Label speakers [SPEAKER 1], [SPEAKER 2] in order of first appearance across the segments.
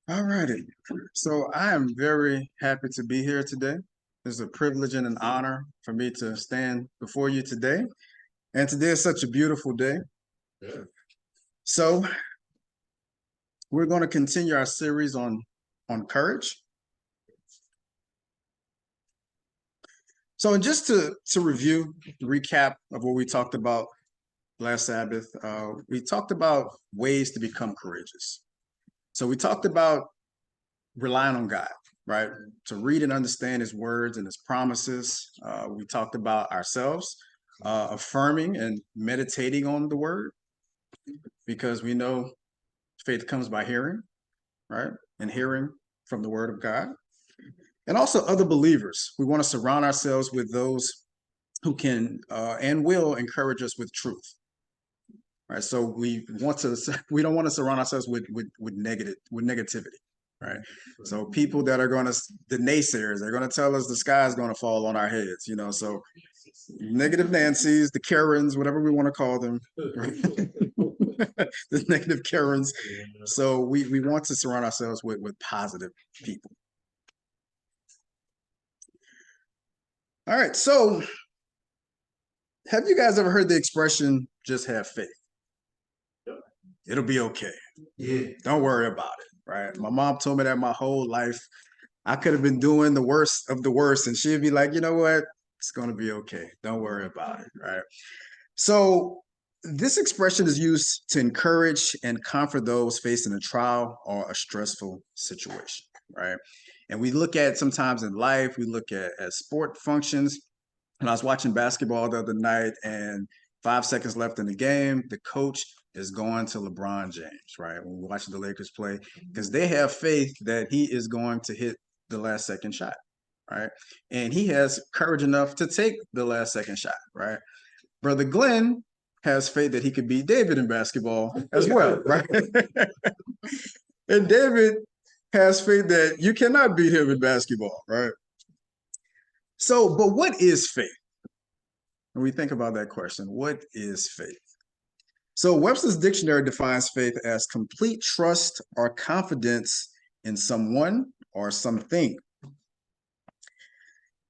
[SPEAKER 1] All righty. So I am very happy to be here today. It's a privilege and an honor for me to stand before you today. And today is such a beautiful day. So we're going to continue our series on courage. So just to review, recap of what we talked about last Sabbath, we talked about ways to become courageous. So we talked about relying on God, right? To read and understand his words and his promises. We talked about ourselves, affirming and meditating on the word, because we know faith comes by hearing, right? And hearing from the word of God. And also other believers. We want to surround ourselves with those who can and will encourage us with truth. Right. So we don't want to surround ourselves with negativity. Right. So people that are going to, the naysayers, they're going to tell us the sky is going to fall on our heads, so negative Nancy's, the Karens, whatever we want to call them, right? The negative Karens. So we want to surround ourselves with positive people. All right. So have you guys ever heard the expression, just have faith? It'll be okay. Yeah. Don't worry about it. Right. My mom told me that my whole life. I could have been doing the worst of the worst, and she'd be like, you know what? It's going to be okay. Don't worry about it. Right. So this expression is used to encourage and comfort those facing a trial or a stressful situation. Right. And we look at sometimes in life, we look at sport functions. And I was watching basketball the other night, and 5 seconds left in the game, the coach is going to LeBron James, right? When we're watching the Lakers play, because they have faith that he is going to hit the last second shot, right? And he has courage enough to take the last second shot, right? Brother Glenn has faith that he could beat David in basketball as well, right? And David has faith that you cannot beat him in basketball, right? So, but what is faith? When we think about that question, what is faith? So Webster's dictionary defines faith as complete trust or confidence in someone or something.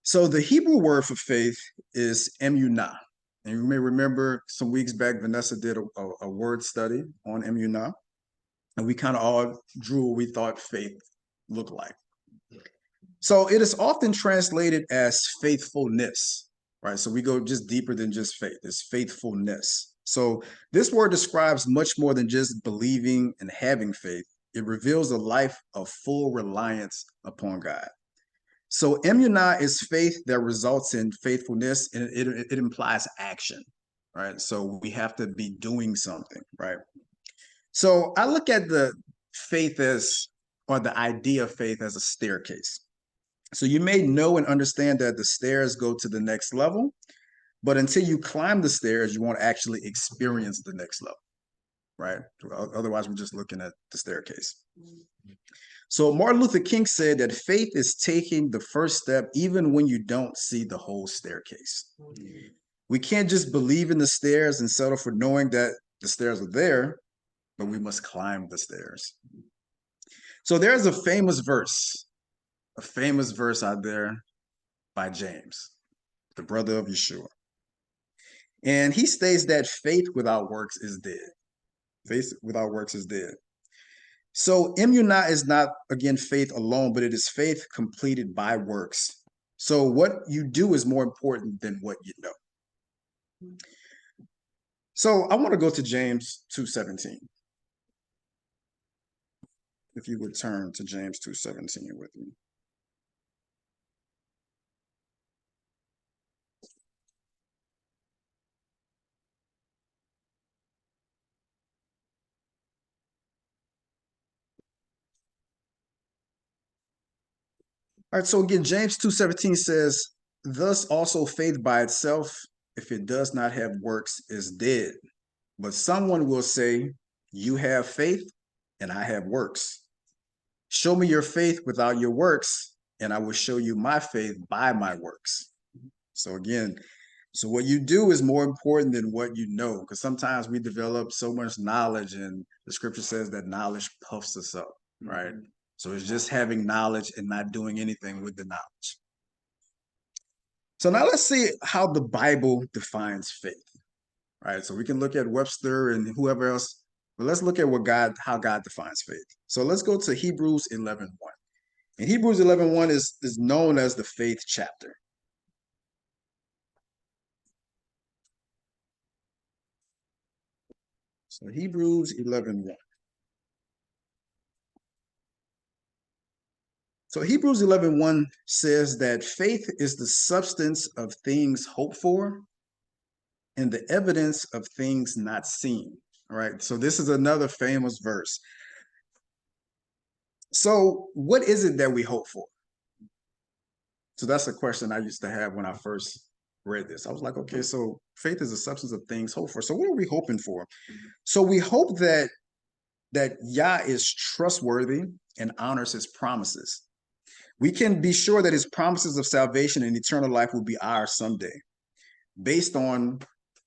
[SPEAKER 1] So the Hebrew word for faith is emunah. And you may remember some weeks back, Vanessa did a word study on emunah. And we kind of all drew what we thought faith looked like. So it is often translated as faithfulness, right? So we go just deeper than just faith. It's faithfulness. So this word describes much more than just believing and having faith. It reveals a life of full reliance upon God. So emunah is faith that results in faithfulness, and it implies action, right? So we have to be doing something, right? So I look at the faith as, or the idea of faith as a staircase. So you may know and understand that the stairs go to the next level, but until you climb the stairs, you won't actually experience the next level, right? Otherwise, we're just looking at the staircase. So Martin Luther King said that faith is taking the first step even when you don't see the whole staircase. We can't just believe in the stairs and settle for knowing that the stairs are there, but we must climb the stairs. So there's a famous verse out there by James, the brother of Yeshua. And he states that faith without works is dead. Faith without works is dead. So emunah is not, again, faith alone, but it is faith completed by works. So what you do is more important than what you know. So I want to go to James 2:17. If you would turn to James 2:17 with me. All right, so again, James 2:17 says, thus also faith by itself, if it does not have works, is dead. But someone will say, you have faith and I have works. Show me your faith without your works, and I will show you my faith by my works. So again, so what you do is more important than what you know, because sometimes we develop so much knowledge, and the scripture says that knowledge puffs us up, right? So it's just having knowledge and not doing anything with the knowledge. So now let's see how the Bible defines faith. Right. So we can look at Webster and whoever else, but let's look at how God defines faith. So let's go to Hebrews 11:1. And Hebrews 11:1 is known as the faith chapter. So Hebrews 11:1. So Hebrews 11:1 says that faith is the substance of things hoped for and the evidence of things not seen. All right. So this is another famous verse. So what is it that we hope for? So that's a question I used to have when I first read this. I was like, okay, so faith is a substance of things hoped for. So what are we hoping for? So we hope that Yah is trustworthy and honors his promises. We can be sure that his promises of salvation and eternal life will be ours someday, based on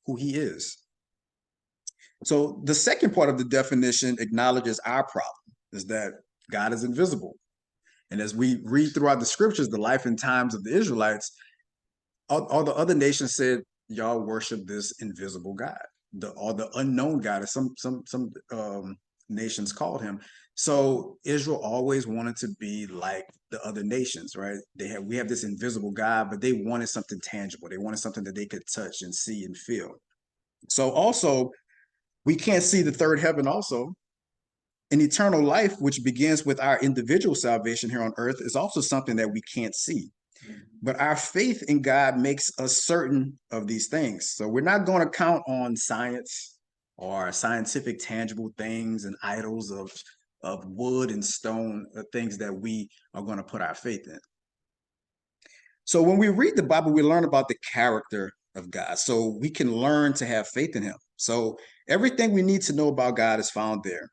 [SPEAKER 1] who he is. So the second part of the definition acknowledges our problem, is that God is invisible. And as we read throughout the scriptures, the life and times of the Israelites, all the other nations said, y'all worship this invisible God, or the unknown God, as some nations called him. So Israel always wanted to be like the other nations, right? We have this invisible God, but they wanted something tangible. They wanted something that they could touch and see and feel. So also, we can't see the third heaven also. And eternal life, which begins with our individual salvation here on earth, is also something that we can't see. But our faith in God makes us certain of these things. So we're not going to count on science or scientific tangible things and idols of wood and stone, things that we are going to put our faith in. So when we read the Bible, we learn about the character of God. So we can learn to have faith in him. So everything we need to know about God is found there.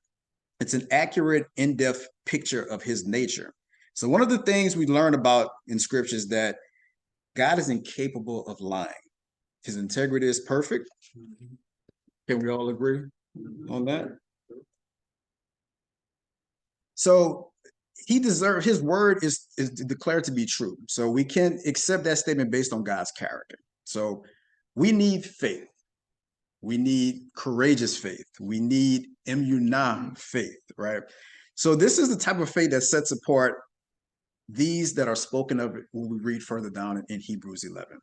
[SPEAKER 1] It's an accurate, in-depth picture of his nature. So one of the things we learn about in scripture is that God is incapable of lying. His integrity is perfect. Can we all agree on that? So his word is declared to be true. So we can accept that statement based on God's character. So we need faith. We need courageous faith. We need emunah faith, right? So this is the type of faith that sets apart these that are spoken of when we read further down in Hebrews 11.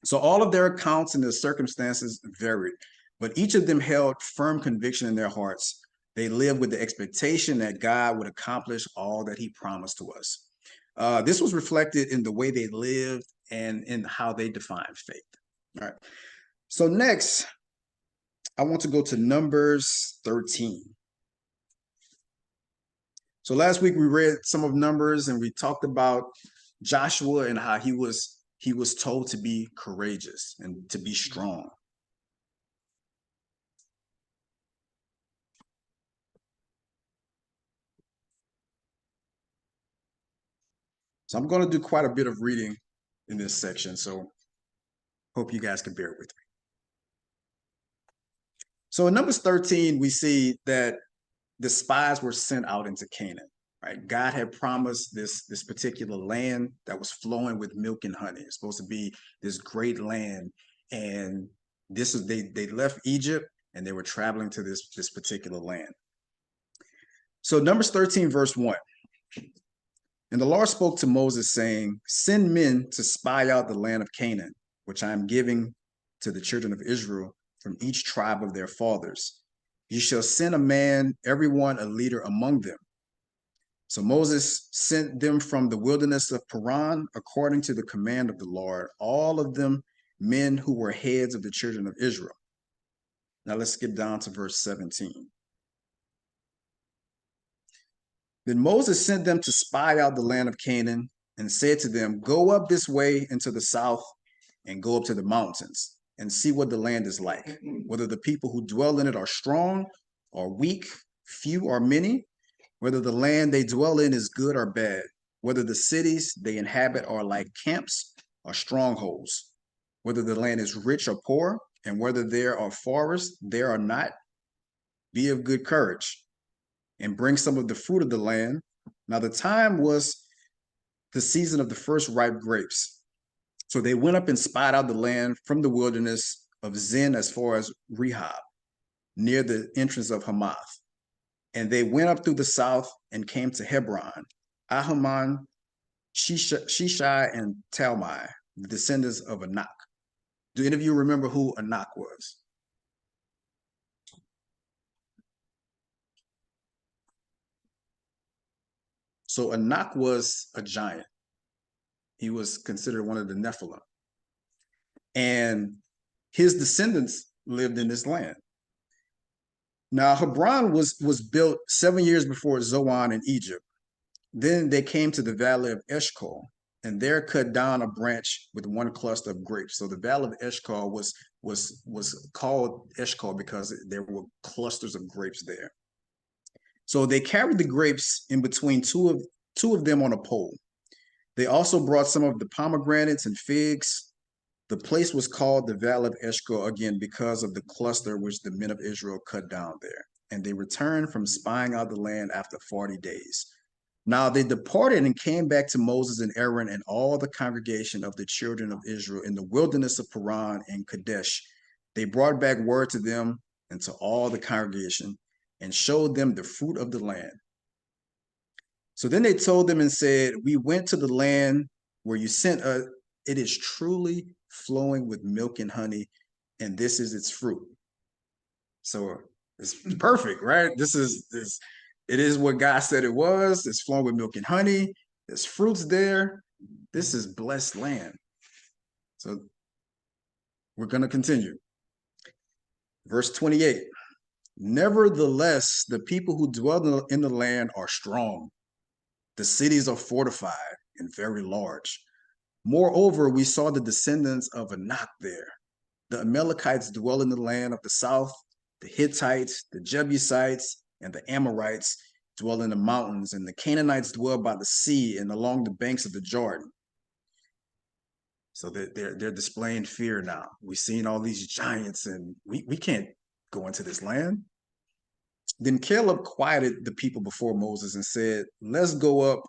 [SPEAKER 1] So all of their accounts and their circumstances varied, but each of them held firm conviction in their hearts. They lived with the expectation that God would accomplish all that he promised to us. This was reflected in the way they lived and in how they defined faith. All right. So next, I want to go to Numbers 13. So last week we read some of Numbers and we talked about Joshua and how he was told to be courageous and to be strong. So I'm going to do quite a bit of reading in this section, so hope you guys can bear with me. So in Numbers 13, we see that the spies were sent out into Canaan. Right? God had promised this particular land that was flowing with milk and honey. It's supposed to be this great land, and they left Egypt and they were traveling to this particular land. So Numbers 13, verse 1. And the Lord spoke to Moses, saying, send men to spy out the land of Canaan, which I am giving to the children of Israel from each tribe of their fathers. You shall send a man, everyone a leader among them. So Moses sent them from the wilderness of Paran, according to the command of the Lord, all of them men who were heads of the children of Israel. Now let's skip down to verse 17. Then Moses sent them to spy out the land of Canaan and said to them, go up this way into the south and go up to the mountains and see what the land is like, whether the people who dwell in it are strong or weak, few or many, whether the land they dwell in is good or bad, whether the cities they inhabit are like camps or strongholds, whether the land is rich or poor, and whether there are forests there or not. Be of good courage and bring some of the fruit of the land, Now the time was the season of the first ripe grapes. So they went up and spied out the land from the wilderness of Zin as far as Rehob, near the entrance of Hamath. And they went up through the south and came to Hebron, Ahiman, Shishai, and Talmai, the descendants of Anak. Do any of you remember who Anak was? So Anak was a giant. He was considered one of the Nephilim. And his descendants lived in this land. Now, Hebron was built 7 years before Zoan in Egypt. Then they came to the valley of Eshcol, and there cut down a branch with one cluster of grapes. So the valley of Eshcol was called Eshcol because there were clusters of grapes there. So they carried the grapes in between two of them on a pole. They also brought some of the pomegranates and figs. The place was called the Valley of Eshcol again because of the cluster which the men of Israel cut down there. And they returned from spying out the land after 40 days. Now they departed and came back to Moses and Aaron and all the congregation of the children of Israel in the wilderness of Paran and Kadesh. They brought back word to them and to all the congregation and showed them the fruit of the land. So then they told them and said, we went to the land where you sent us. It is truly flowing with milk and honey, and this is its fruit. So it's perfect, right? It is what God said it was. It's flowing with milk and honey. There's fruits there. This is blessed land. So we're going to continue. Verse 28. Nevertheless, the people who dwell in the land are strong. The cities are fortified and very large. Moreover, we saw the descendants of Anak there. The Amalekites dwell in the land of the south. The Hittites, the Jebusites, and the Amorites dwell in the mountains, and the Canaanites dwell by the sea and along the banks of the Jordan. So they're displaying fear now. We've seen all these giants, and we can't go into this land. Then Caleb quieted the people before Moses and said, let's go up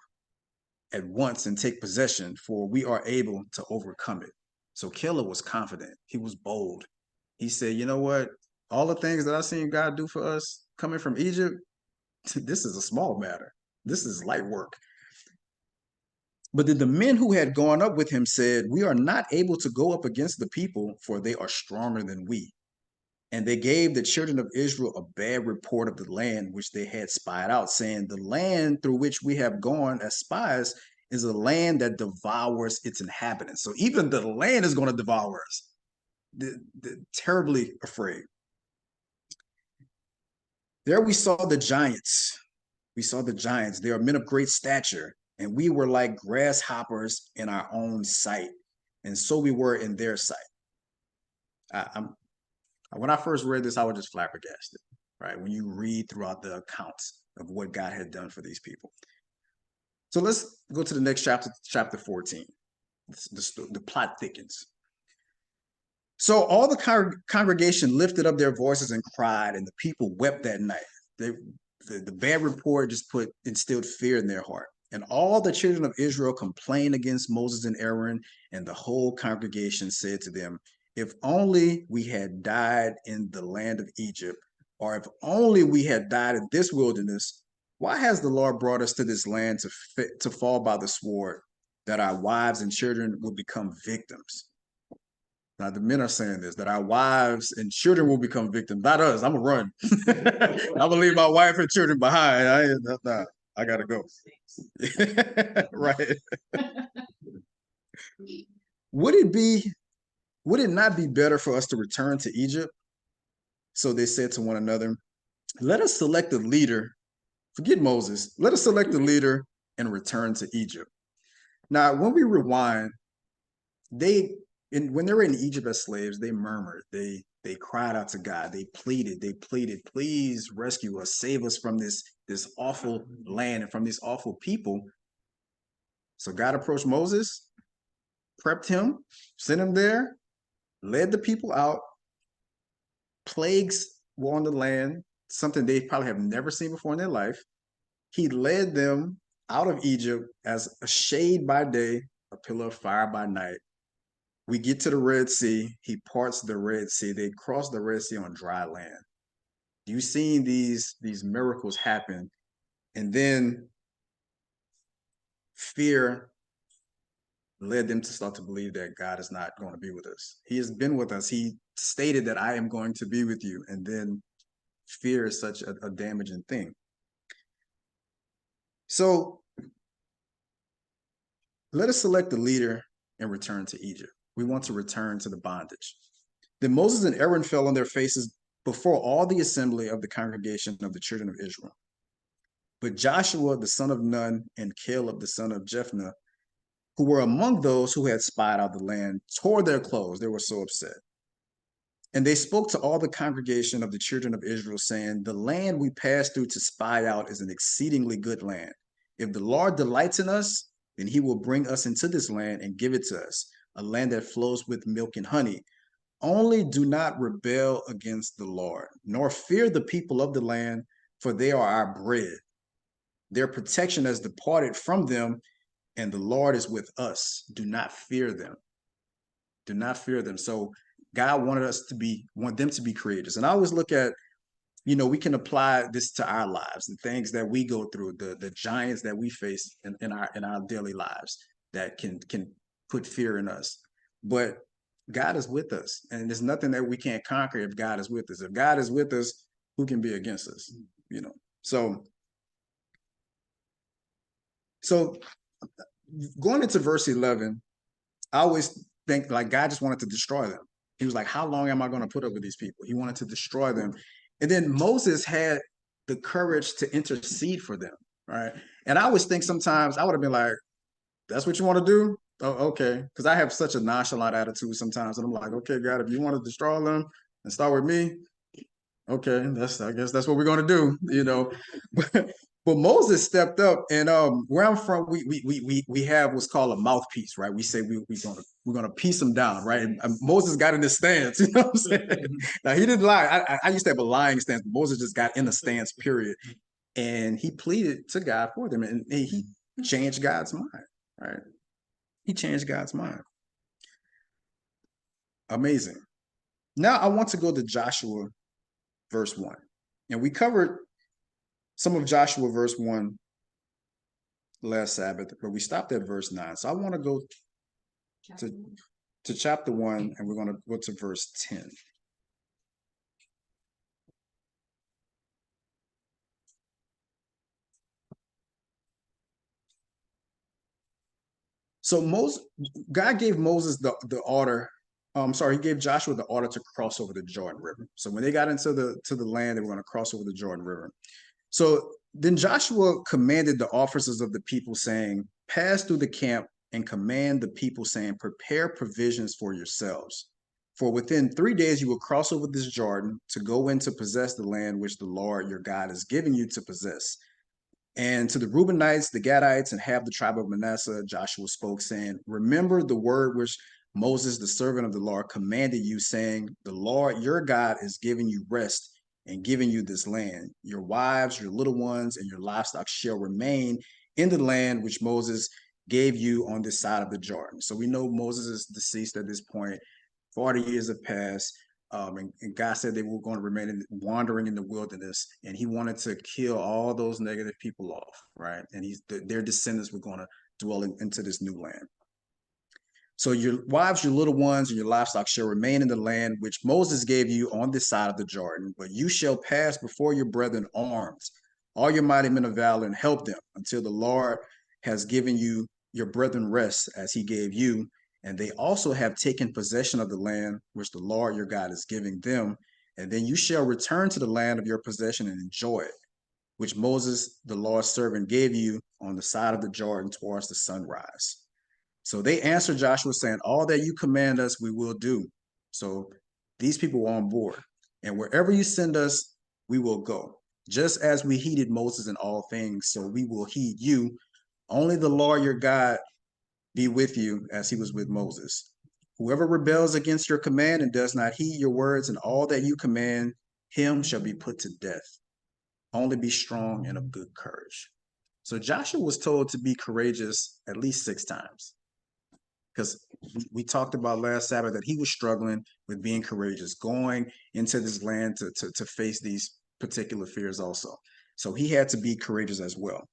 [SPEAKER 1] at once and take possession, for we are able to overcome it. So Caleb was confident. He was bold. He said, you know what? All the things that I've seen God do for us coming from Egypt, this is a small matter. This is light work. But the men who had gone up with him said, we are not able to go up against the people, for they are stronger than we. And they gave the children of Israel a bad report of the land which they had spied out, saying, the land through which we have gone as spies is a land that devours its inhabitants. So even the land is going to devour us. They're terribly afraid. There we saw the giants. We saw the giants. They are men of great stature, and we were like grasshoppers in our own sight, and so we were in their sight. When I first read this, I was just flabbergasted, right? When you read throughout the accounts of what God had done for these people. So let's go to the next chapter, chapter 14. The plot thickens. So all the congregation lifted up their voices and cried, and the people wept that night. The bad report just instilled fear in their heart. And all the children of Israel complained against Moses and Aaron, and the whole congregation said to them, if only we had died in the land of Egypt, or if only we had died in this wilderness. Why has the Lord brought us to this land to fall by the sword, that our wives and children will become victims? Now, the men are saying this, that our wives and children will become victims, not us. I'm going to run. I'm going to leave my wife and children behind. I got to go. Right. Would it not be better for us to return to Egypt? So they said to one another, let us select a leader. Forget Moses. Let us select a leader and return to Egypt. Now, when we rewind, when they were in Egypt as slaves, they murmured, they cried out to God, they pleaded, please rescue us, save us from this awful land and from these awful people. So God approached Moses, prepped him, sent him there, led the people out. Plagues were on the land, something they probably have never seen before in their life. He led them out of Egypt as a shade by day, a pillar of fire by night. We get to the Red Sea. He parts the Red Sea. They cross the Red Sea on dry land. You've seen these miracles happen, and then fear led them to start to believe that God is not going to be with us. He has been with us. He stated that I am going to be with you, and then fear is such a damaging thing. So let us select a leader and return to Egypt. We want to return to the bondage. Then Moses and Aaron fell on their faces before all the assembly of the congregation of the children of Israel. But Joshua, the son of Nun, and Caleb, the son of Jephunneh, who were among those who had spied out the land, tore their clothes. They were so upset. And they spoke to all the congregation of the children of Israel, saying, the land we passed through to spy out is an exceedingly good land. If the Lord delights in us, then he will bring us into this land and give it to us, a land that flows with milk and honey. Only do not rebel against the Lord, nor fear the people of the land, for they are our bread. Their protection has departed from them, and the Lord is with us. Do not fear them. Do not fear them. So God want them to be courageous. And I always look at, we can apply this to our lives, the things that we go through, the giants that we face in our daily lives that can put fear in us. But God is with us, and there's nothing that we can't conquer if God is with us. If God is with us, who can be against us? So going into verse 11, I always think like God just wanted to destroy them. He was like, how long am I going to put up with these people? He wanted to destroy them. And then Moses had the courage to intercede for them, right? And I always think sometimes I would have been like, that's what you want to do? Oh, okay. Because I have such a nonchalant attitude sometimes. And I'm like, okay, God, if you want to destroy them and start with me, okay, I guess that's what we're going to do, But Moses stepped up, and where I'm from, we have what's called a mouthpiece, right? We say we're gonna piece him down, right? And Moses got in his stance, you know what I'm saying? Now he didn't lie. I used to have a lying stance, but Moses just got in a stance, period, and he pleaded to God for them, and he changed God's mind, right? He changed God's mind. Amazing. Now I want to go to Joshua verse 1, and we covered some of Joshua verse 1 last Sabbath, but we stopped at verse 9. So I want to go to chapter 1, and we're going to go to verse 10. So God gave Moses the order. He gave Joshua the order to cross over the Jordan River. So when they got into the land, they were going to cross over the Jordan River. So then Joshua commanded the officers of the people, saying, pass through the camp and command the people, saying, prepare provisions for yourselves. For within 3 days you will cross over this Jordan to go in to possess the land which the Lord your God is giving you to possess. And to the Reubenites, the Gadites, and half the tribe of Manasseh, Joshua spoke, saying, remember the word which Moses, the servant of the Lord, commanded you, saying, the Lord your God is giving you rest and giving you this land. Your wives, your little ones, and your livestock shall remain in the land which Moses gave you on this side of the Jordan. So we know Moses is deceased at this point. 40 years have passed. And God said they were going to remain wandering in the wilderness, and he wanted to kill all those negative people off, right? And their descendants were going to dwell into this new land. So your wives, your little ones, and your livestock shall remain in the land which Moses gave you on this side of the Jordan, but you shall pass before your brethren armed, all your mighty men of valor, and help them until the Lord has given you your brethren rest as he gave you. And they also have taken possession of the land which the Lord your God is giving them. And then you shall return to the land of your possession and enjoy it, which Moses, the Lord's servant, gave you on the side of the Jordan towards the sunrise. So they answered Joshua, saying, all that you command us, we will do. So these people were on board. And wherever you send us, we will go. Just as we heeded Moses in all things, so we will heed you. Only the Lord your God be with you as he was with Moses. Whoever rebels against your command and does not heed your words and all that you command, him shall be put to death. Only be strong and of good courage. So Joshua was told to be courageous at least 6 times, because we talked about last Sabbath that he was struggling with being courageous, going into this land to face these particular fears also. So he had to be courageous as well.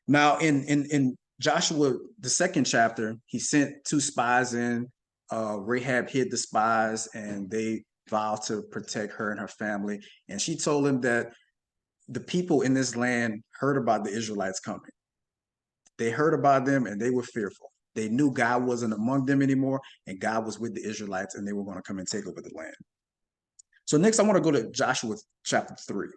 [SPEAKER 1] Now, in Joshua, the second chapter, he sent 2 spies in. Rahab hid the spies, and they vowed to protect her and her family. And she told him that the people in this land heard about the Israelites coming. They heard about them, and they were fearful. They knew God wasn't among them anymore, and God was with the Israelites, and they were going to come and take over the land. So next, I want to go to Joshua chapter 3.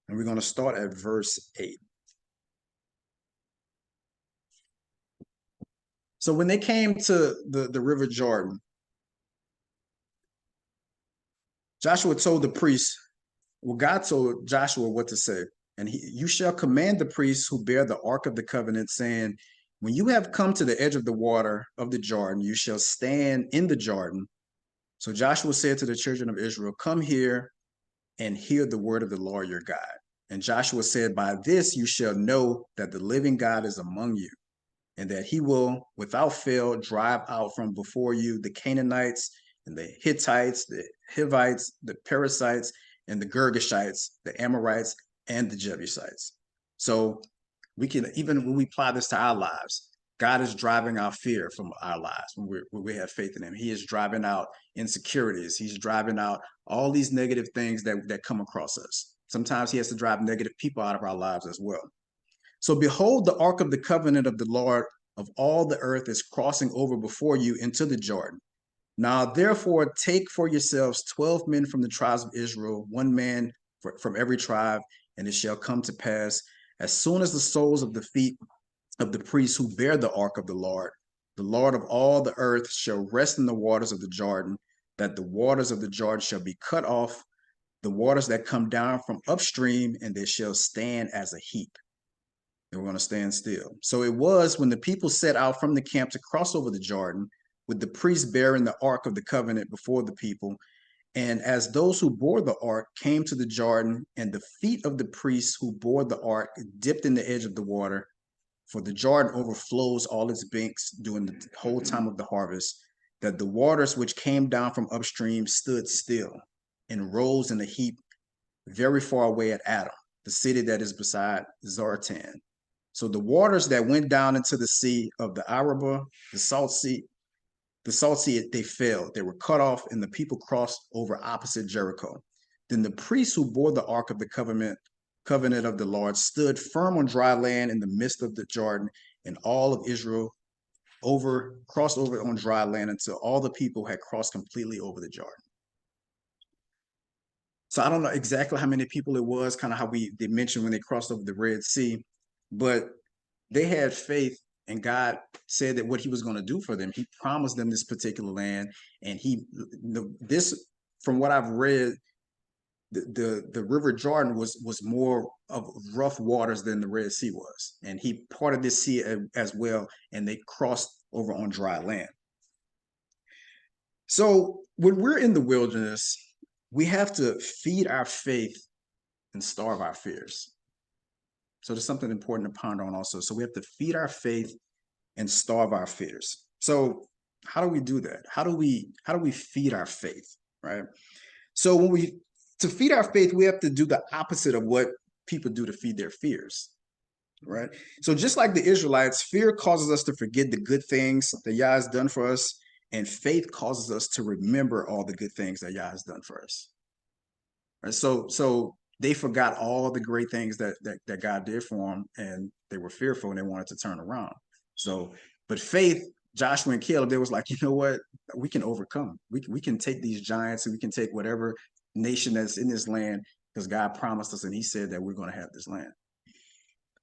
[SPEAKER 1] And we're going to start at verse 8. So when they came to the river Jordan, Joshua told the priests, well, God told Joshua what to say. And you shall command the priests who bear the ark of the covenant, saying, when you have come to the edge of the water of the Jordan, you shall stand in the Jordan. So Joshua said to the children of Israel, come here and hear the word of the Lord your God. And Joshua said, by this you shall know that the living God is among you, and that he will without fail drive out from before you the Canaanites and the Hittites, the Hivites, the Perizzites, and the Girgashites, the Amorites, and the Jebusites. So we can, even when we apply this to our lives, God is driving out fear from our lives when we have faith in him. He is driving out insecurities. He's driving out all these negative things that come across us. Sometimes he has to drive negative people out of our lives as well. So behold, the ark of the covenant of the Lord of all the earth is crossing over before you into the Jordan. Now, therefore, take for yourselves 12 men from the tribes of Israel, one man from every tribe, and it shall come to pass, as soon as the soles of the feet of the priests who bear the ark of the Lord of all the earth shall rest in the waters of the Jordan, that the waters of the Jordan shall be cut off, the waters that come down from upstream, and they shall stand as a heap. They were going to stand still. So it was when the people set out from the camp to cross over the Jordan, with the priests bearing the ark of the covenant before the people. And as those who bore the ark came to the Jordan, and the feet of the priests who bore the ark dipped in the edge of the water, for the Jordan overflows all its banks during the whole time of the harvest, that the waters which came down from upstream stood still and rose in a heap very far away at Adam, the city that is beside Zartan. So the waters that went down into the sea of the Arabah, the Salt Sea, they failed. They were cut off, and the people crossed over opposite Jericho. Then the priests who bore the ark of the covenant of the Lord stood firm on dry land in the midst of the Jordan, and all of Israel crossed over on dry land until all the people had crossed completely over the Jordan. So I don't know exactly how many people it was, kind of how they mentioned when they crossed over the Red Sea, but they had faith, and God said that what he was going to do for them, he promised them this particular land. And from what I've read, the river Jordan was more of rough waters than the Red Sea was. And he parted this sea as well, and they crossed over on dry land. So when we're in the wilderness, we have to feed our faith and starve our fears. So there's something important to ponder on also. So we have to feed our faith and starve our fears. So how do we do that? How do we feed our faith, right? So to feed our faith, we have to do the opposite of what people do to feed their fears, right? So just like the Israelites, fear causes us to forget the good things that Yah has done for us, and faith causes us to remember all the good things that Yah has done for us. Right? So they forgot all the great things that God did for them, and they were fearful and they wanted to turn around. So, but faith, Joshua and Caleb, they was like, you know what? We can overcome. We can take these giants, and we can take whatever nation that's in this land, because God promised us, and he said that we're going to have this land.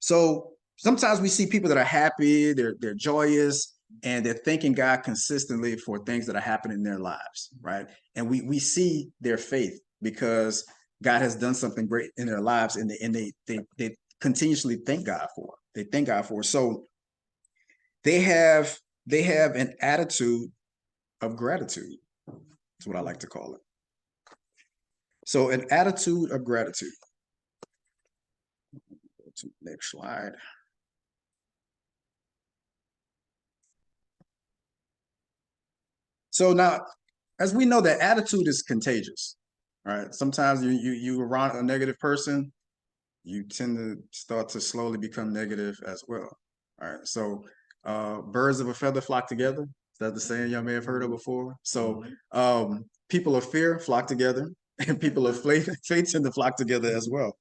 [SPEAKER 1] So sometimes we see people that are happy, they're joyous, and they're thanking God consistently for things that are happening in their lives, right? And we see their faith because God has done something great in their lives, and they continuously thank God for it. They thank God for it. So they have an attitude of gratitude. That's what I like to call it. So an attitude of gratitude. to the next slide. So now, as we know, that attitude is contagious, right? Sometimes you around a negative person, you tend to start to slowly become negative as well. All right. So birds of a feather flock together. Is that the saying y'all may have heard of before? So people of fear flock together, and people of faith tend to flock together as well.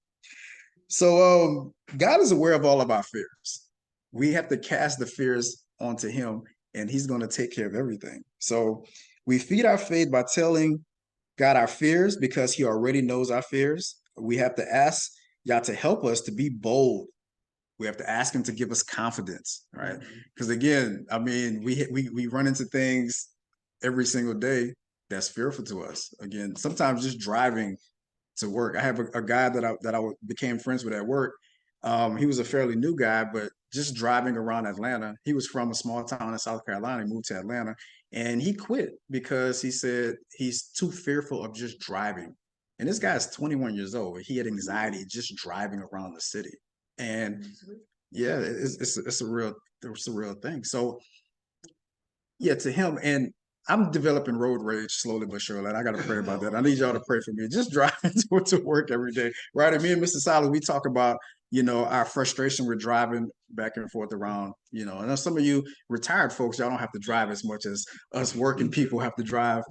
[SPEAKER 1] So God is aware of all of our fears. We have to cast the fears onto him, and he's going to take care of everything. So we feed our faith by telling God our fears because he already knows our fears. We have to ask Yah to help us to be bold. We have to ask him to give us confidence, right? Because again, I mean, we run into things every single day that's fearful to us. Again, sometimes just driving to work. I have a guy that I became friends with at work. He was a fairly new guy, but just driving around Atlanta, he was from a small town in South Carolina. He moved to Atlanta, and he quit because he said he's too fearful of just driving. And this guy is 21 years old. He had anxiety just driving around the city, and yeah, it's a real thing. So yeah, to him, and I'm developing road rage slowly but surely. And I got to pray about that. I need y'all to pray for me. Just driving to work every day, right? And me and Mr. Silas, we talk about, our frustration with driving back and forth around, and some of you retired folks, y'all don't have to drive as much as us working people have to drive,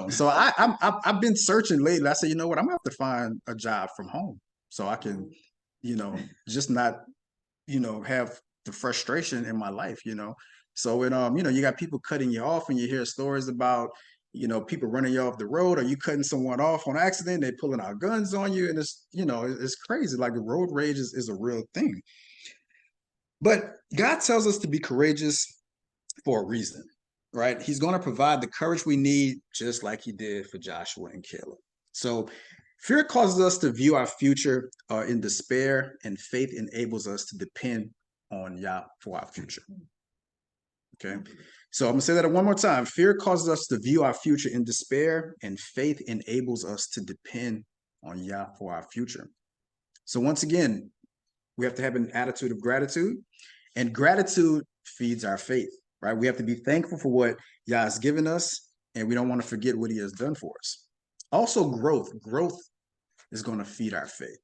[SPEAKER 1] So I've been searching lately. I said, you know what? I'm gonna have to find a job from home so I can, just not, have the frustration in my life. So you got people cutting you off, and you hear stories about, people running you off the road, or you cutting someone off on accident, they pulling out guns on you, and it's crazy. Like the road rage is a real thing. But God tells us to be courageous for a reason, right? He's going to provide the courage we need, just like he did for Joshua and Caleb. So fear causes us to view our future in despair, and faith enables us to depend on Yah for our future. Okay. So I'm going to say that one more time. Fear causes us to view our future in despair, and faith enables us to depend on Yah for our future. So once again, we have to have an attitude of gratitude, and gratitude feeds our faith, right? We have to be thankful for what Yah has given us, and we don't want to forget what he has done for us. Also, growth is going to feed our faith.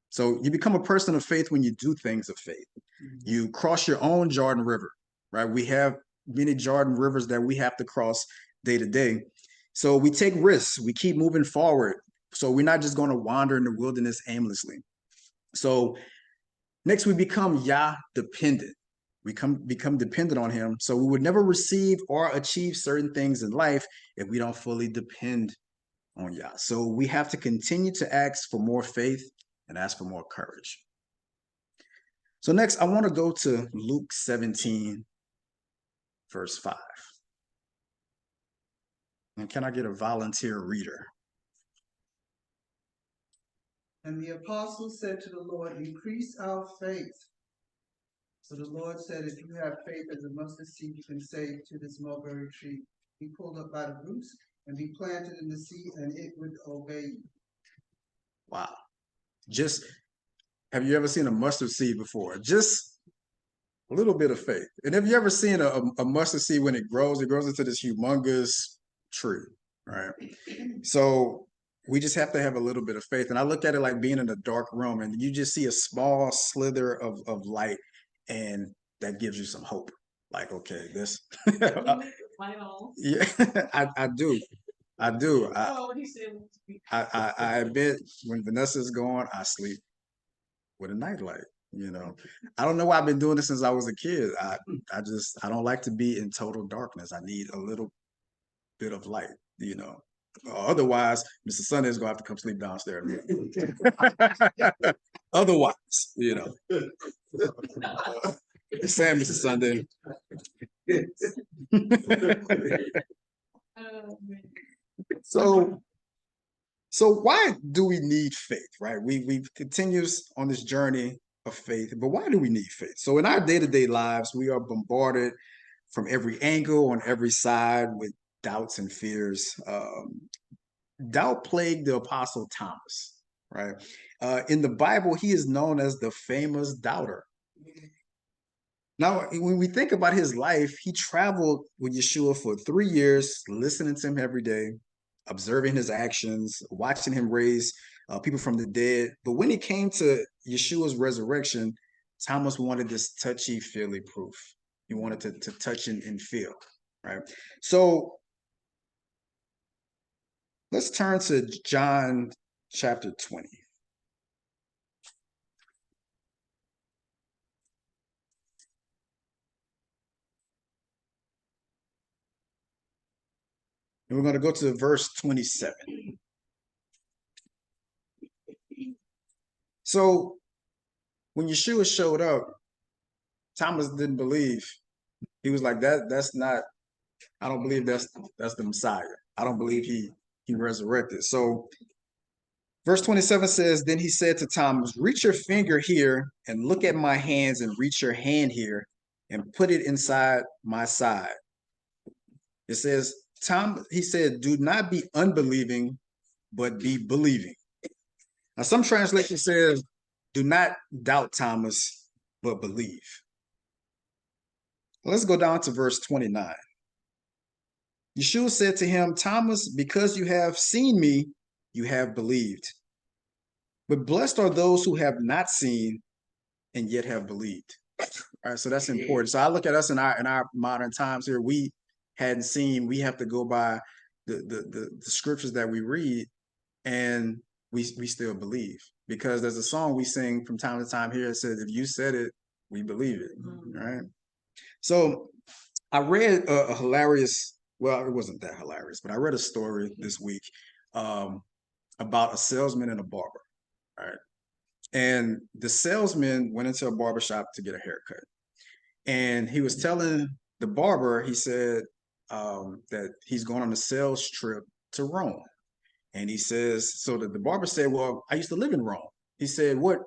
[SPEAKER 1] So you become a person of faith when you do things of faith. You cross your own Jordan River, right? We have many Jordan rivers that we have to cross day to day. So we take risks, we keep moving forward. So we're not just going to wander in the wilderness aimlessly. So next, we become Yah dependent. We become dependent on him. So we would never receive or achieve certain things in life if we don't fully depend on Yah. So we have to continue to ask for more faith and ask for more courage. So next, I want to go to Luke 17, verse 5. And can I get a volunteer reader?
[SPEAKER 2] And the apostles said to the Lord, increase our faith. So the Lord said, if you have faith as a mustard seed, you can say to this mulberry tree, be pulled up by the roots and be planted in the sea, and it would obey you.
[SPEAKER 1] Wow. Just, have you ever seen a mustard seed before? Just a little bit of faith. And have you ever seen a mustard seed when it grows into this humongous tree, right? So we just have to have a little bit of faith. And I look at it like being in a dark room, and you just see a small slither of light, and that gives you some hope. Like, okay, this. Yeah, I do. I do. I admit when Vanessa's gone, I sleep with a nightlight. I don't know why I've been doing this since I was a kid. I don't like to be in total darkness. I need a little bit of light. Otherwise, Mr. Sunday is gonna have to come sleep downstairs. Otherwise, Sam, Mr. Sunday. So why do we need faith, right? We continues on this journey of faith, but why do we need faith? So in our day-to-day lives, we are bombarded from every angle, on every side, with doubts and fears. Doubt plagued the apostle Thomas, right? In the Bible, he is known as the famous doubter. Now, when we think about his life, he traveled with Yeshua for 3 years, listening to him every day, observing his actions, watching him raise people from the dead. But when it came to Yeshua's resurrection, Thomas wanted this touchy-feely proof. He wanted to touch and feel, right? So let's turn to John chapter 20. And we're going to go to verse 27. So when Yeshua showed up, Thomas didn't believe. He was like, that's not, I don't believe that's the Messiah. I don't believe he resurrected. So verse 27 says, then he said to Thomas, reach your finger here and look at my hands, and reach your hand here and put it inside my side. It says, he said, do not be unbelieving, but be believing. Now, some translation says, do not doubt, Thomas, but believe. Let's go down to verse 29. Yeshua said to him, Thomas, because you have seen me, you have believed. But blessed are those who have not seen and yet have believed. All right, so that's important. So I look at us in our modern times here. We hadn't seen. We have to go by the scriptures that we read, and we still believe, because there's a song we sing from time to time here that says, "If you said it, we believe it." Right. So I read a hilarious. Well, it wasn't that hilarious, but I read a story this week about a salesman and a barber. Right. And the salesman went into a barbershop to get a haircut. And he was telling the barber, he said that he's going on a sales trip to Rome. And he says, so the barber said, well, I used to live in Rome. He said, what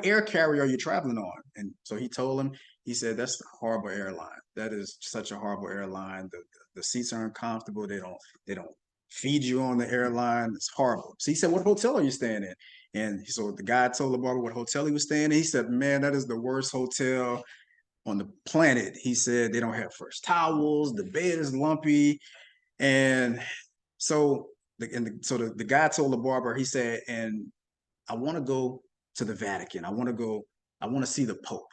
[SPEAKER 1] air carrier are you traveling on? And so he told him, he said, that's a horrible airline. That is such a horrible airline. The seats are uncomfortable. They don't feed you on the airline. It's horrible. So he said, what hotel are you staying in? And so the guy told the barber what hotel he was staying in. He said, man, that is the worst hotel on the planet. He said they don't have fresh towels. The bed is lumpy. And so the guy told the barber, he said, and I want to go to the Vatican. I want to see the Pope.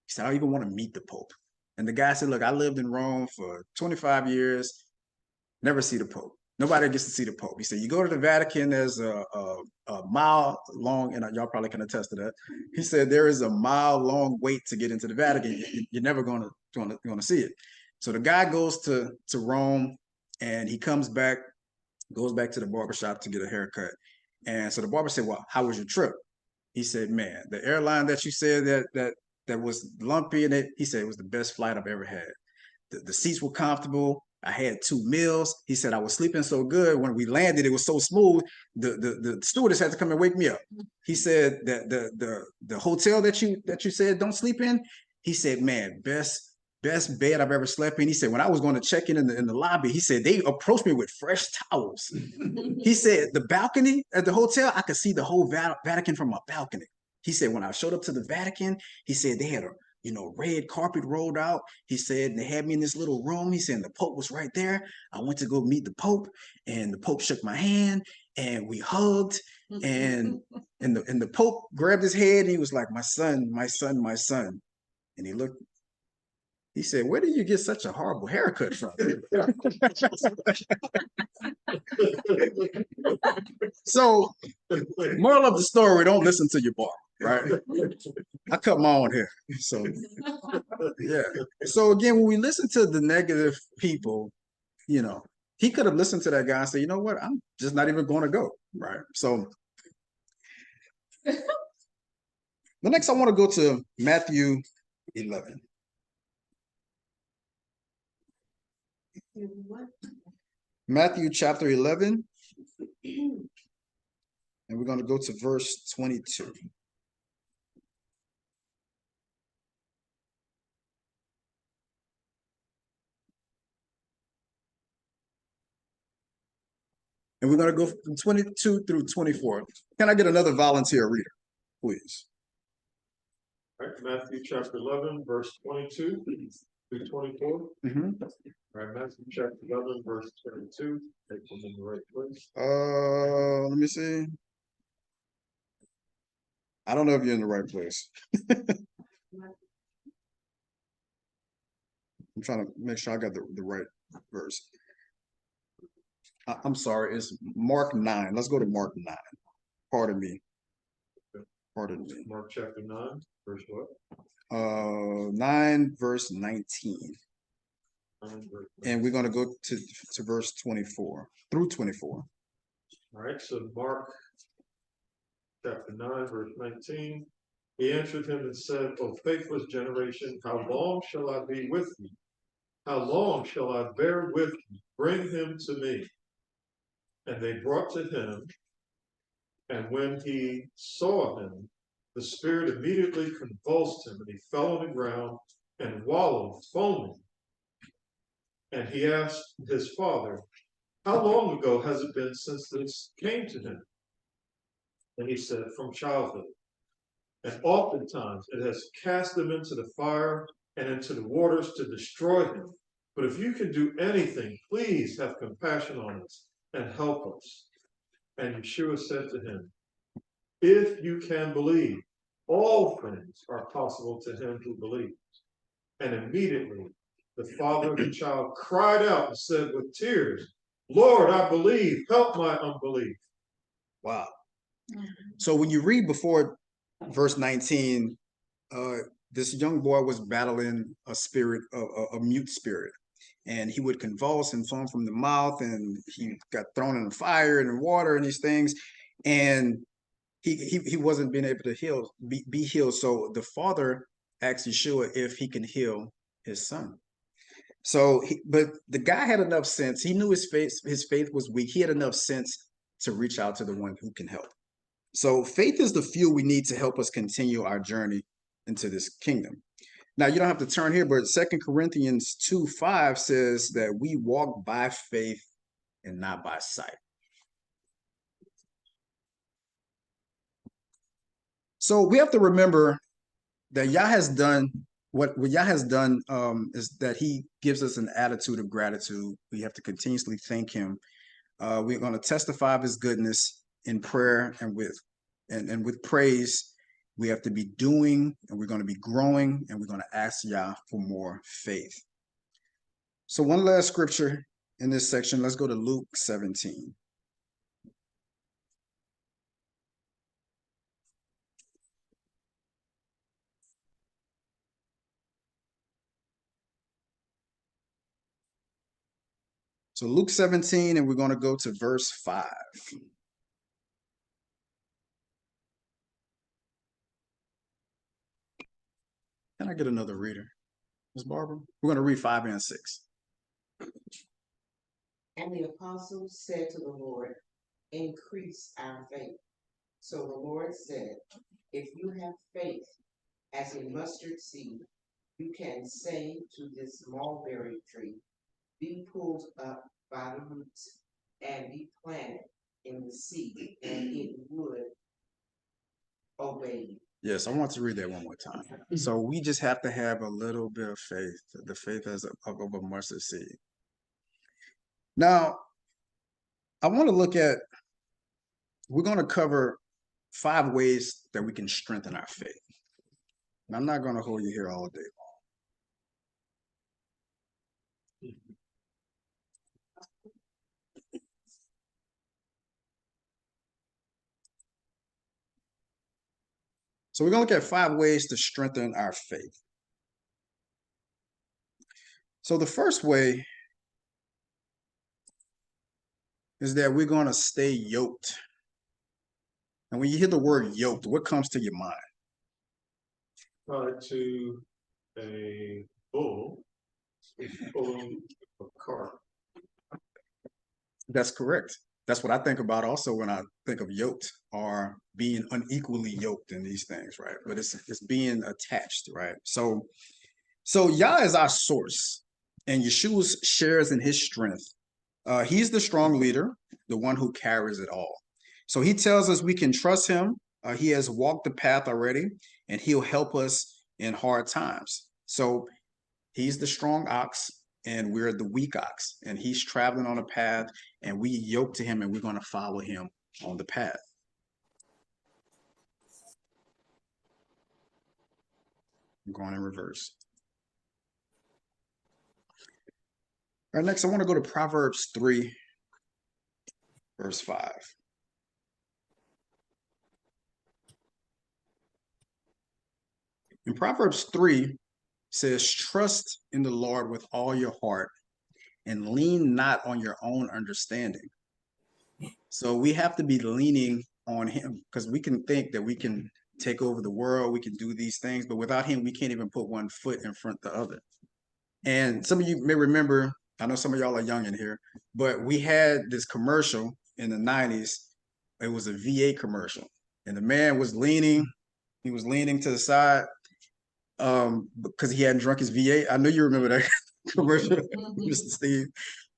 [SPEAKER 1] He said, I don't even want to meet the Pope. And the guy said, look, I lived in Rome for 25 years, never see the Pope. Nobody gets to see the Pope. He said, you go to the Vatican, there's a mile long, and y'all probably can attest to that. He said, there is a mile long wait to get into the Vatican. You're never going to see it. So the guy goes to Rome, and he goes back to the barbershop to get a haircut. And so the barber said, well, how was your trip? He said, man, the airline that you said that was lumpy in it, he said it was the best flight I've ever had. The seats were comfortable. I had 2 meals. He said I was sleeping so good when we landed, it was so smooth. The stewardess had to come and wake me up. He said that the hotel that you said don't sleep in. He said, man, best bed I've ever slept in. He said when I was going to check in the lobby, he said they approached me with fresh towels. He said the balcony at the hotel, I could see the whole Vatican from my balcony. He said when I showed up to the Vatican, he said they had a red carpet rolled out. He said they had me in this little room. He said the Pope was right there. I went to go meet the Pope, and the Pope shook my hand, and we hugged, and the Pope grabbed his head, and he was like, my son, my son, my son. And he looked, he said, where did you get such a horrible haircut from? So, moral of the story, don't listen to your barber, right? I cut my own hair. So, yeah. So, again, when we listen to the negative people, he could have listened to that guy and said, you know what? I'm just not even going to go, right? So, the next I want to go to Matthew 11. Matthew chapter 11, and we're going to go to verse 22. And we're going to go from 22 through 24. Can I get another volunteer reader? please.
[SPEAKER 3] All right, Matthew chapter 11, verse 22 through 24.
[SPEAKER 1] Mhm.
[SPEAKER 3] All right, Matthew chapter 11, verse 22. Take them in the right place.
[SPEAKER 1] Let me see. I don't know if you're in the right place. I'm trying to make sure I got the right verse. I'm sorry, it's Mark 9. Let's go to Mark 9. Pardon me. Pardon me.
[SPEAKER 3] Mark chapter 9, verse what?
[SPEAKER 1] 9 verse 19.
[SPEAKER 3] 9, verse
[SPEAKER 1] And we're gonna go to verse 24 through 24.
[SPEAKER 3] All right, so Mark chapter 9, verse 19. He answered him and said, O faithless generation, how long shall I be with you? How long shall I bear with you? Bring him to me. And they brought to him, and when he saw him, the spirit immediately convulsed him, and he fell on the ground and wallowed, foaming. And he asked his father, How long ago has it been since this came to him? And he said, From childhood. And oftentimes it has cast him into the fire and into the waters to destroy him. But if you can do anything, please have compassion on us and help us. And Yeshua said to him, If you can believe, all things are possible to him who believes. And immediately the father of the child cried out and said with tears, Lord, I believe, help my unbelief.
[SPEAKER 1] Wow. So when you read before verse 19, this young boy was battling a spirit, a mute spirit, and he would convulse and foam from the mouth, and he got thrown in the fire and in water and these things, and he wasn't being able to be healed. So the father asked Yeshua if he can heal his son. So, but the guy had enough sense. He knew his faith was weak. He had enough sense to reach out to the one who can help. So faith is the fuel we need to help us continue our journey into this kingdom. Now, you don't have to turn here, but 2 Corinthians 2:5 says that we walk by faith and not by sight. So we have to remember that Yah has done what Yah has done is that he gives us an attitude of gratitude. We have to continuously thank him. We're going to testify of his goodness in prayer and with praise. We have to be doing, and we're going to be growing, and we're going to ask Yah for more faith. So one last scripture in this section. Let's go to Luke 17. So Luke 17, and we're going to go to verse 5. Can I get another reader, Ms. Barbara? We're going to read 5 and 6.
[SPEAKER 4] And the apostles said to the Lord, Increase our faith. So the Lord said, If you have faith as a mustard seed, you can say to this mulberry tree, Be pulled up by the roots and be planted in the sea, and it would obey you.
[SPEAKER 1] Yes, I want to read that one more time. So we just have to have a little bit of faith, the faith as of a mustard seed. Now, I want to look at, we're going to cover 5 ways that we can strengthen our faith. And I'm not going to hold you here all day long. So we're going to look at 5 ways to strengthen our faith. So the first way is that we're going to stay yoked. And when you hear the word yoked, what comes to your mind?
[SPEAKER 3] Tied to a bull pulling a cart.
[SPEAKER 1] That's correct. That's what I think about also when I think of yoked, or being unequally yoked in these things, right? But it's being attached, right? So Yah is our source, and Yeshua shares in his strength. He's the strong leader, the one who carries it all. So he tells us we can trust him He has walked the path already, and he'll help us in hard times. So he's the strong ox, and we're the weak ox, and he's traveling on a path, and we yoke to him, and we're going to follow him on the path. I'm going in reverse. All right, next I want to go to Proverbs 3, verse 5. In Proverbs 3 says, trust in the Lord with all your heart and lean not on your own understanding. So we have to be leaning on him, because we can think that we can take over the world, we can do these things, but without him, we can't even put one foot in front of the other. And some of you may remember, I know some of y'all are young in here, but we had this commercial in the 90s. It was a VA commercial, and the man was leaning, he was leaning to the side because he hadn't drunk his VA. I know you remember that commercial, Mr. Steve.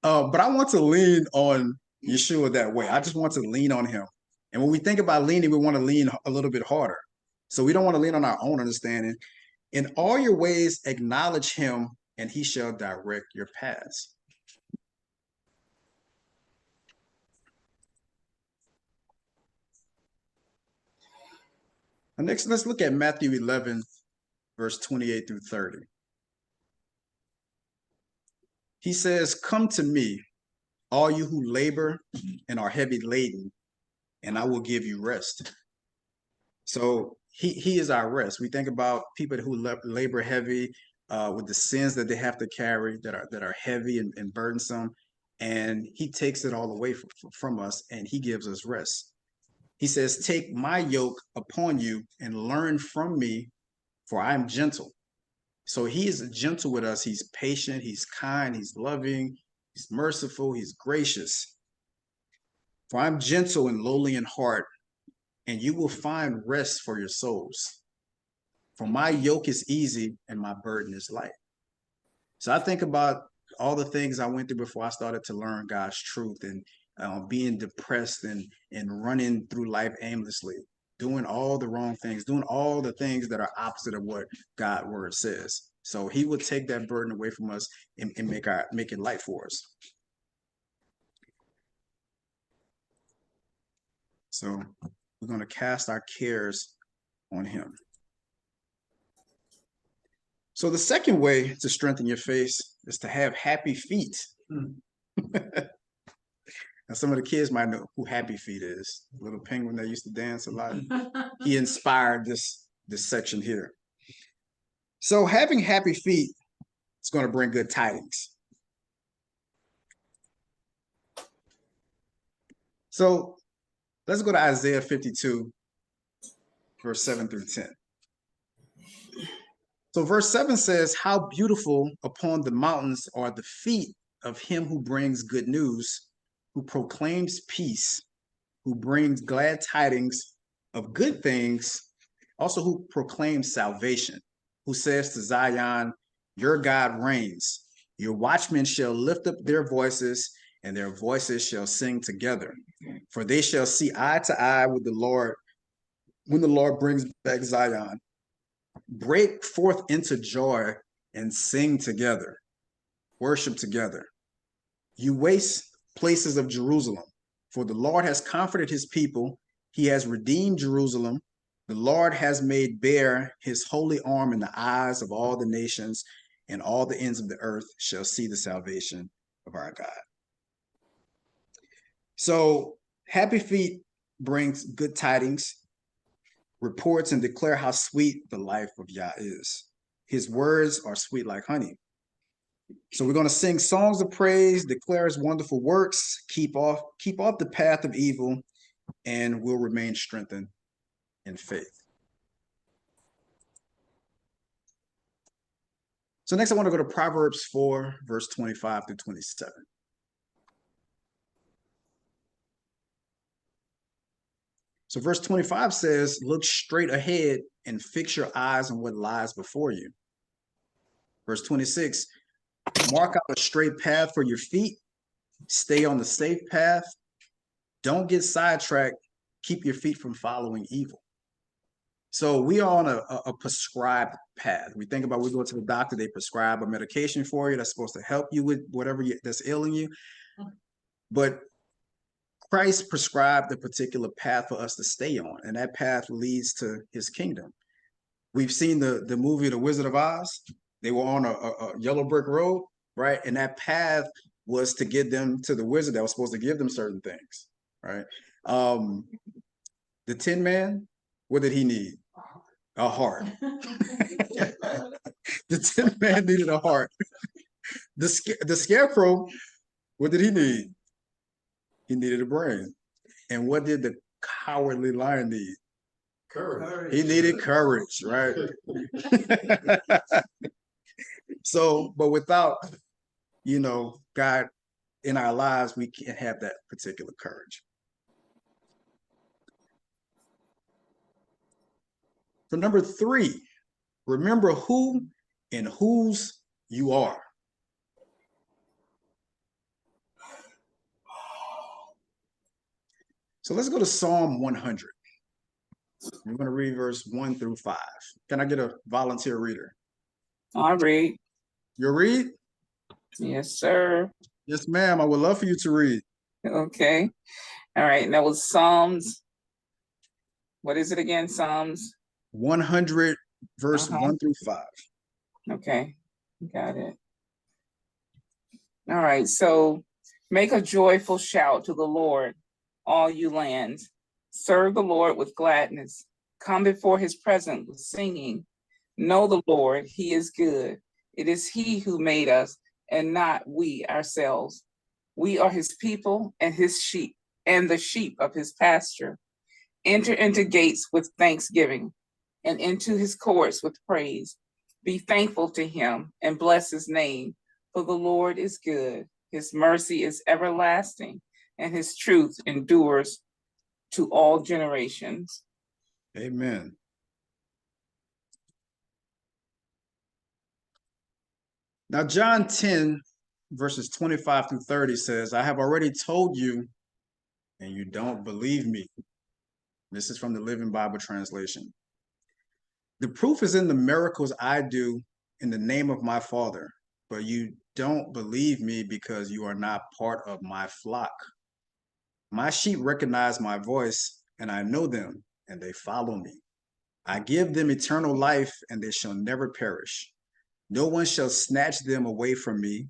[SPEAKER 1] But I want to lean on Yeshua that way. I just want to lean on him. And when we think about leaning, we want to lean a little bit harder. So we don't want to lean on our own understanding. In all your ways, acknowledge him, and he shall direct your paths. And next, let's look at Matthew 11, verse 28 through 30. He says, come to me, all you who labor and are heavy laden, and I will give you rest. So he is our rest. We think about people who labor heavy with the sins that they have to carry that are heavy and burdensome, and he takes it all away from us, and he gives us rest. He says, take my yoke upon you and learn from me, for I am gentle. So he is gentle with us. He's patient, he's kind, he's loving, he's merciful, he's gracious. For I'm gentle and lowly in heart, and you will find rest for your souls. For my yoke is easy and my burden is light. So I think about all the things I went through before I started to learn God's truth, and being depressed and running through life aimlessly, doing all the wrong things, doing all the things that are opposite of what God's word says. So he will take that burden away from us and make it light for us. So we're going to cast our cares on him. So the second way to strengthen your faith is to have happy feet. Now, some of the kids might know who Happy Feet is. The little penguin that used to dance a lot. He inspired this section here. So having happy feet is going to bring good tidings. So let's go to Isaiah 52, verse 7 through 10. So verse 7 says, how beautiful upon the mountains are the feet of him who brings good news, who proclaims peace, who brings glad tidings of good things, also who proclaims salvation, who says to Zion, your God reigns. Your watchmen shall lift up their voices, and their voices shall sing together. For they shall see eye to eye with the Lord when the Lord brings back Zion. Break forth into joy and sing together. Worship together. You waste places of Jerusalem, for the Lord has comforted his people. He has redeemed Jerusalem. The Lord has made bare his holy arm in the eyes of all the nations, and all the ends of the earth shall see the salvation of our God. So happy feet brings good tidings, reports and declare how sweet the life of Yah is. His words are sweet like honey. So we're going to sing songs of praise, declare his wonderful works, keep off the path of evil, and we'll remain strengthened in faith. So next I want to go to Proverbs 4, verse 25 through 27. So verse 25 says, look straight ahead and fix your eyes on what lies before you. Verse 26, mark out a straight path for your feet. Stay on the safe path. Don't get sidetracked. Keep your feet from following evil. So we are on a prescribed path. We think about, we go to the doctor, they prescribe a medication for you that's supposed to help you with whatever that's ailing you. But Christ prescribed a particular path for us to stay on, and that path leads to his kingdom. We've seen the movie The Wizard of Oz. They were on a yellow brick road, right? And that path was to get them to the wizard that was supposed to give them certain things, right? The Tin Man, what did he need? A heart. The Tin Man needed a heart. The Scarecrow, what did he need? He needed a brain. And what did the Cowardly Lion need?
[SPEAKER 3] Courage.
[SPEAKER 1] He needed courage, right? So, but without, God in our lives, we can't have that particular courage. So number 3, remember who and whose you are. So let's go to Psalm 100. We're going to read verse 1 through 5. Can I get a volunteer reader?
[SPEAKER 5] I'll read.
[SPEAKER 1] You'll read?
[SPEAKER 5] Yes, sir.
[SPEAKER 1] Yes, ma'am. I would love for you to read.
[SPEAKER 5] Okay. All right. And that was Psalms. What is it again? Psalms.
[SPEAKER 1] 100, verse
[SPEAKER 5] Uh-huh.
[SPEAKER 1] 1 through 5.
[SPEAKER 5] Okay. Got it. All right. So make a joyful shout to the Lord, all you lands. Serve the Lord with gladness. Come before his presence with singing. Know the Lord, he is good. It is he who made us and not we ourselves. We are his people and his sheep and the sheep of his pasture. Enter into gates with thanksgiving and into his courts with praise. Be thankful to him and bless his name, for the Lord is good. His mercy is everlasting and his truth endures to all generations.
[SPEAKER 1] Amen. Now, John 10, verses 25 through 30 says, I have already told you, and you don't believe me. This is from the Living Bible translation. The proof is in the miracles I do in the name of my Father, but you don't believe me because you are not part of my flock. My sheep recognize my voice, and I know them, and they follow me. I give them eternal life, and they shall never perish. No one shall snatch them away from me,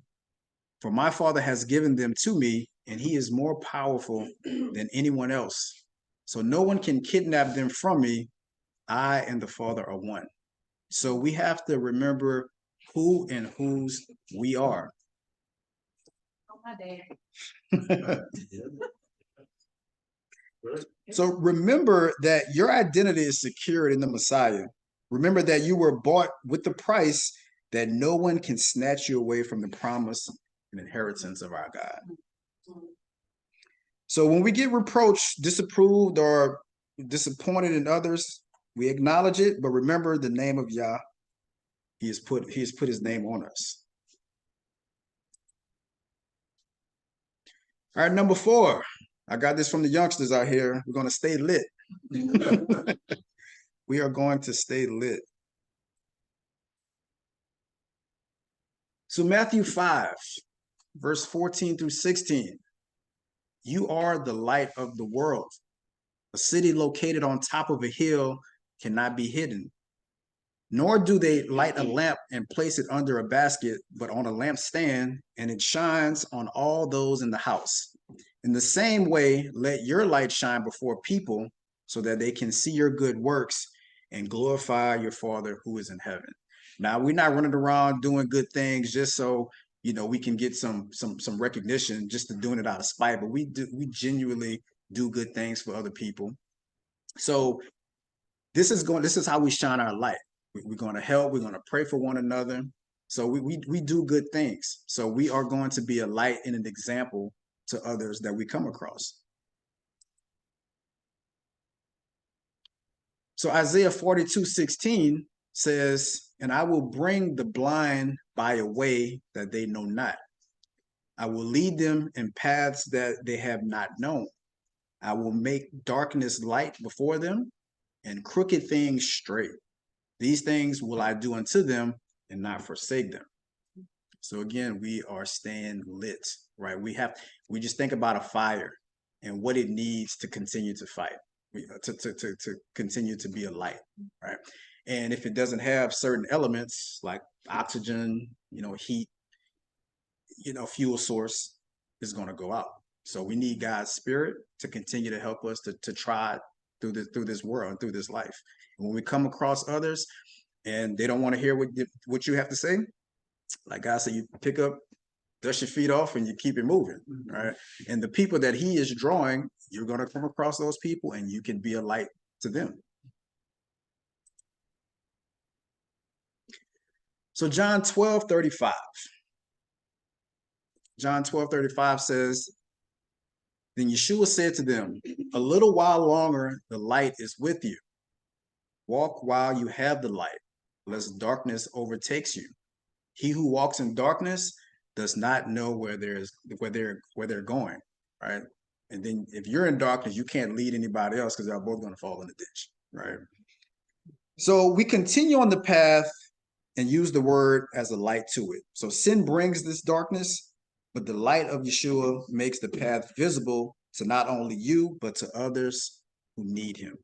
[SPEAKER 1] for my Father has given them to me, and he is more powerful than anyone else. So no one can kidnap them from me. I and the Father are one. So we have to remember who and whose we are.
[SPEAKER 6] Oh, my dad.
[SPEAKER 1] So remember that your identity is secured in the Messiah. Remember that you were bought with the price that no one can snatch you away from the promise and inheritance of our God. So when we get reproached, disapproved, or disappointed in others, we acknowledge it, but remember the name of Yah. He has put his name on us. All right, number 4. I got this from the youngsters out here. We're going to stay lit. We are going to stay lit. So Matthew 5, verse 14 through 16. You are the light of the world. A city located on top of a hill cannot be hidden. Nor do they light a lamp and place it under a basket, but on a lampstand, and it shines on all those in the house. In the same way, let your light shine before people so that they can see your good works and glorify your Father who is in heaven. Now, we're not running around doing good things just so, we can get some recognition, just to doing it out of spite, but we genuinely do good things for other people. So this is how we shine our light. We're going to help. We're going to pray for one another. So we do good things. So we are going to be a light and an example to others that we come across. So Isaiah 42:16 says, and I will bring the blind by a way that they know not. I will lead them in paths that they have not known. I will make darkness light before them and crooked things straight. These things will I do unto them and not forsake them. So again, we are staying lit, right? We just think about a fire and what it needs to continue to fight, to continue to be a light, right? And if it doesn't have certain elements like oxygen, heat, fuel source, is going to go out. So we need God's spirit to continue to help us to try through this world and through this life. And when we come across others and they don't want to hear what you have to say, like God said, you pick up, dust your feet off, and you keep it moving, right? And the people that He is drawing, you're going to come across those people, and you can be a light to them. So John 12:35. John 12:35 says, then Yeshua said to them, a little while longer, the light is with you. Walk while you have the light, lest darkness overtakes you. He who walks in darkness does not know where they're going, right? And then if you're in darkness, you can't lead anybody else because they're both going to fall in the ditch, right? So we continue on the path and use the word as a light to it. So sin brings this darkness, but the light of Yeshua makes the path visible to not only you, but to others who need Him.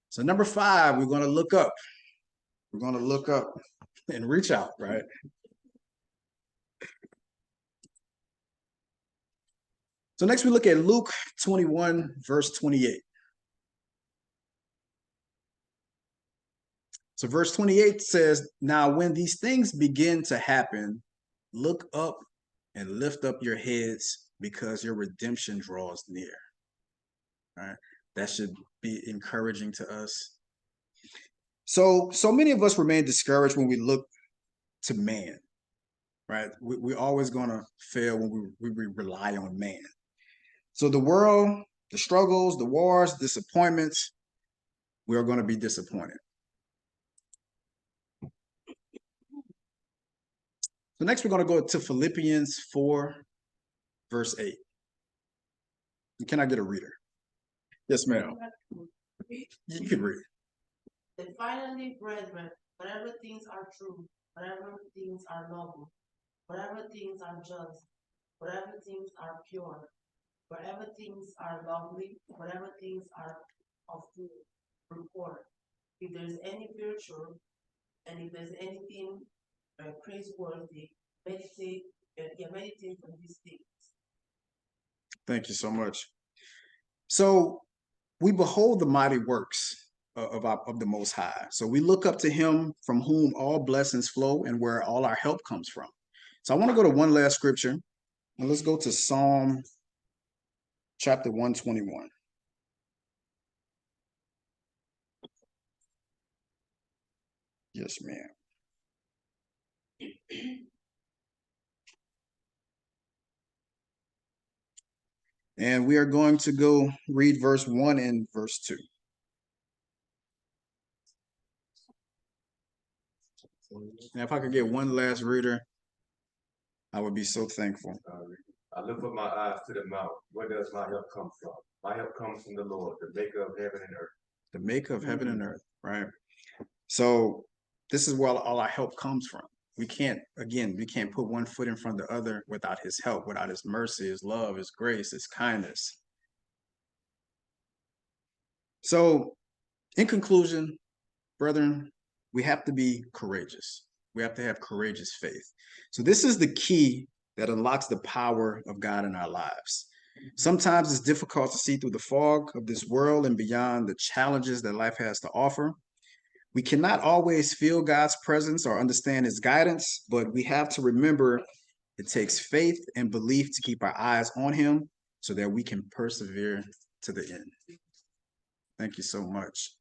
[SPEAKER 1] So number 5, we're going to look up. We're going to look up and reach out, right? So next we look at Luke 21, verse 28. So verse 28 says, now when these things begin to happen, look up and lift up your heads because your redemption draws near. All right? That should be encouraging to us. So many of us remain discouraged when we look to man, right? We're always going to fail when we rely on man. So the world, the struggles, the wars, disappointments, we are going to be disappointed. So next we're going to go to Philippians 4, verse 8. Can I get a reader? Yes, ma'am. You can read.
[SPEAKER 7] And finally, brethren, whatever things are true, whatever things are noble, whatever things are just, whatever things are pure, whatever things are lovely, whatever things are of good report, if there's any virtue, and if there's anything praiseworthy, meditate on these things.
[SPEAKER 1] Thank you so much. So we behold the mighty works of the Most High. So we look up to Him from whom all blessings flow and where all our help comes from. So I want to go to one last scripture, and let's go to Psalm chapter 121. Yes, ma'am. And we are going to go read verse 1 and verse 2. And if I could get one last reader, I would be so thankful.
[SPEAKER 8] I lift up my eyes to the mount. Where does my help come from? My help comes from the Lord, the maker of heaven and earth.
[SPEAKER 1] The maker of heaven and earth, right? So this is where all our help comes from. We can't put one foot in front of the other without His help, without His mercy, His love, His grace, His kindness. So in conclusion, brethren, we have to be courageous. We have to have courageous faith. So this is the key that unlocks the power of God in our lives. Sometimes it's difficult to see through the fog of this world and beyond the challenges that life has to offer. We cannot always feel God's presence or understand His guidance, but we have to remember it takes faith and belief to keep our eyes on Him so that we can persevere to the end. Thank you so much.